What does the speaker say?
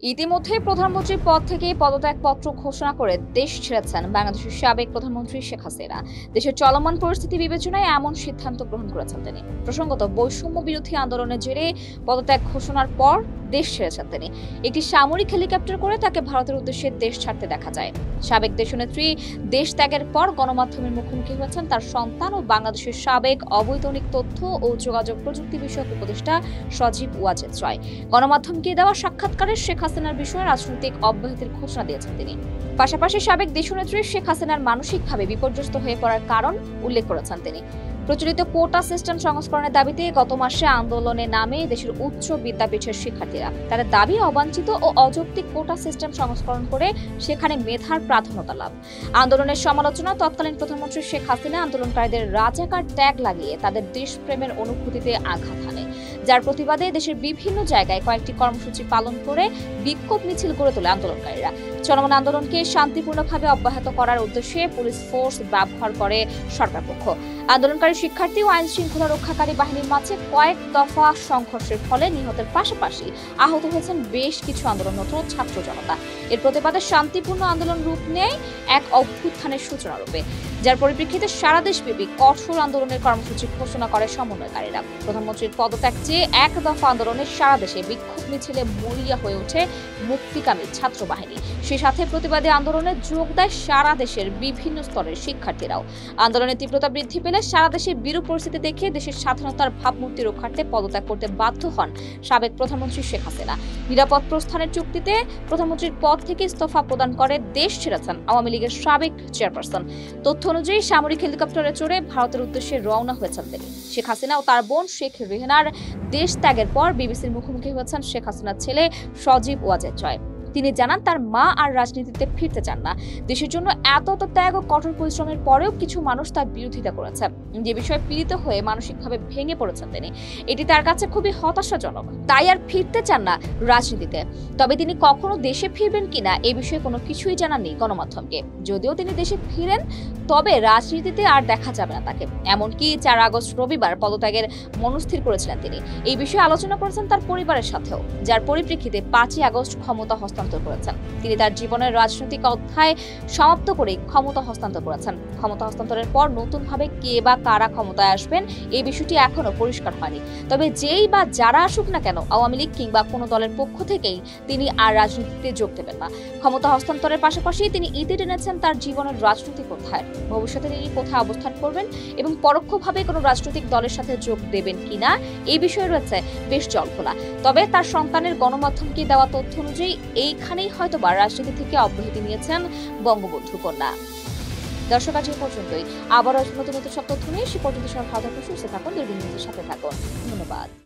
ইতিমধ্যে প্রধানমন্ত্রীর পদ থেকে পদত্যাগপত্র ঘোষণা করে দেশ ছেড়েছেন বাংলাদেশের সাবেক প্রধানমন্ত্রী শেখ হাসিনা। দেশের চলমান পরিস্থিতি বিবেচনায় এমন সিদ্ধান্ত গ্রহণ করেছেন তিনি। প্রসঙ্গত, বৈষম্য বিরোধী আন্দোলনের জেরে পদত্যাগ ঘোষণার পর দেশ ছেড়েছেন তিনি। একটি সামরিক হেলিকপ্টার করে তাকে ভারতের উদ্দেশ্যে দেশ ছাড়তে দেখা যায়। সাবেক দেশনেত্রী দেশ ত্যাগের পর গণমাধ্যমের মুখোমুখি হয়েছেন তার সন্তান ও বাংলাদেশের সাবেক অবৈতনিক তথ্য ও যোগাযোগ প্রযুক্তি বিষয়ক উপদেষ্টা সজীব ওয়াজেদ রায়। গণমাধ্যমকে দেওয়া সাক্ষাৎকারে শেখ হাসিনার বিষয়ে রাজনৈতিক অব্যাহতির ঘোষণা দিয়েছেন তিনি। পাশাপাশি সাবেক দেশনেত্রী শেখ হাসিনার মানসিকভাবে বিপর্যস্ত হয়ে পড়ার কারণ উল্লেখ করেছেন তিনি। প্রচলিত কোটা সিস্টেম সংস্করণের দাবিতে গত মাসে আন্দোলনে নামে দেশের উচ্চ বিদ্যাপীঠের শিক্ষার্থীরা। তাদের দাবি অবাঞ্ছিত ও অযৌক্তিক কোটা সিস্টেম সংস্করণ করে সেখানে মেধার প্রাধান্যতা লাভ। আন্দোলনের সমালোচনা তৎকালীন প্রধানমন্ত্রী শেখ হাসিনা আন্দোলনকারীদের রাজাকার ট্যাগ লাগিয়ে তাদের দেশপ্রেমের অনুভূতিতে আঘাত হানে, যার প্রতিবাদে দেশের বিভিন্ন জায়গায় কয়েকটি কর্মসূচি পালন করে বিক্ষোভ মিছিল গড়ে তোলে আন্দোলনকারীরা। চলমান আন্দোলনকে শান্তিপূর্ণভাবে অব্যাহত করার উদ্দেশ্যে পুলিশ ফোর্স ব্যবহার করে সরকার পক্ষ। আন্দোলনকারী শিক্ষার্থী ও আইন শৃঙ্খলা রক্ষাকারী বাহিনীর মাঝে কয়েক দফা সংঘর্ষের ফলে নিহতের পাশাপাশি আহত হয়েছেন বেশ কিছু আন্দোলনরত ছাত্র জনতা। এর প্রতিবাদে শান্তিপূর্ণ আন্দোলন রূপ নেয় এক অভ্যুত্থানের সূচনা রূপে, যার পরিপ্রেক্ষিতে সারা দেশব্যাপী কঠোর আন্দোলনের কর্মসূচি ঘোষণা করে সমন্বয়কারীরা। প্রধানমন্ত্রীর পদত্যাগ চেয়ে এক দফা আন্দোলনের সারা দেশে বিক্ষোভ মিছিলে মরিয়া হয়ে ওঠে মুক্তিকামী ছাত্র বাহিনী। সেই সাথে প্রতিবাদী আন্দোলনে যোগ দেয় সারা দেশের বিভিন্ন স্তরের শিক্ষার্থীরাও। আন্দোলনের তীব্রতা বৃদ্ধি পেলে সারা দেশে বিরূপ পরিস্থিতি দেখে দেশের স্বাধীনতার ভাবমূর্তি রক্ষার্থে পদত্যাগ করতে বাধ্য হন সাবেক প্রধানমন্ত্রী শেখ হাসিনা। নিরাপদ প্রস্থানের চুক্তিতে প্রধানমন্ত্রীর পদ থেকে ইস্তফা প্রদান করে দেশ ছেড়েছেন আওয়ামী লীগের সাবেক চেয়ারপারসন। তথ্য অনুযায়ী সামরিক হেলিকপ্টারে চড়ে ভারতের উদ্দেশ্যে রওনা হয়েছেন তিনি। শেখ হাসিনা ও তার বোন শেখ রেহেনার দেশ ত্যাগের পর বিবিসির মুখোমুখি হয়েছেন শেখ হাসিনার ছেলে সজীব ওয়াজেদ রায়। তিনি জানান তার মা আর রাজনীতিতে ফিরতে চান না। দেশের জন্য এত ত্যাগ ও কঠোর পরিশ্রমের পরেও কিছু মানুষ তার বিরোধিতা করেছে, যে বিষয়ে পীড়িত হয়ে মানসিকভাবে ভেঙে পড়েছেন তিনি। এটি তার কাছে খুবই হতাশাজনক। তাই আর ফিরতে চান না রাজনীতিতে। তবে তিনি কখনো দেশে ফিরবেন কিনা এ বিষয়ে কোনো কিছুই জানাননি গণমাধ্যমকে। যদিও তিনি দেশে ফিরেন, তবে রাজনীতিতে আর দেখা যাবে না তাকে। এমনকি 4 আগস্ট রবিবার পদত্যাগের মনস্থির করেছিলেন তিনি। এই বিষয়ে আলোচনা করেছেন তার পরিবারের সাথেও, যার পরিপ্রেক্ষিতে 5 আগস্ট ক্ষমতা হস্তান্তর করেছেন তিনি। তার জীবনের রাজনৈতিক অধ্যায় সমাপ্ত করে ক্ষমতা হস্তান্তর করেছেন। ক্ষমতা হস্তান্তরের পর নতুনভাবে কে বা কারা ক্ষমতায় আসবেন এই বিষয়টি এখনো পরিষ্কার হয়নি। তবে যেই বা যারা আসুক না কেন, আওয়ামী লীগ কিংবা কোনো দলের পক্ষ থেকেই তিনি আর রাজনীতিতে যোগ দেবেন না। ক্ষমতা হস্তান্তরের পাশাপাশি তিনি ইতি টেনেছেন তার জীবনের রাজনৈতিক অধ্যায়। ভবিষ্যতে তিনি কোথায় অবস্থান করবেন এবং পরোক্ষভাবে কোনো রাজনৈতিক দলের সাথে যোগ দেবেন কিনা এই বিষয়ে রয়েছে বেশ জল্পনা। তবে তার সন্তানের গণমাধ্যমকে দেওয়া তথ্য অনুযায়ী এইখানেই হয়তোবা রাজনীতি থেকে অব্যাহতি নিয়েছেন বঙ্গবন্ধু কন্যা। দর্শক, আজ এই পর্যন্তই। আবারও নতুন নতুন সব তথ্য নিয়ে সে পর্যন্ত সব ভালো থাকুন, সুস্থ থাকুন, দূরবীন নিউজের সাথে থাকুন। ধন্যবাদ।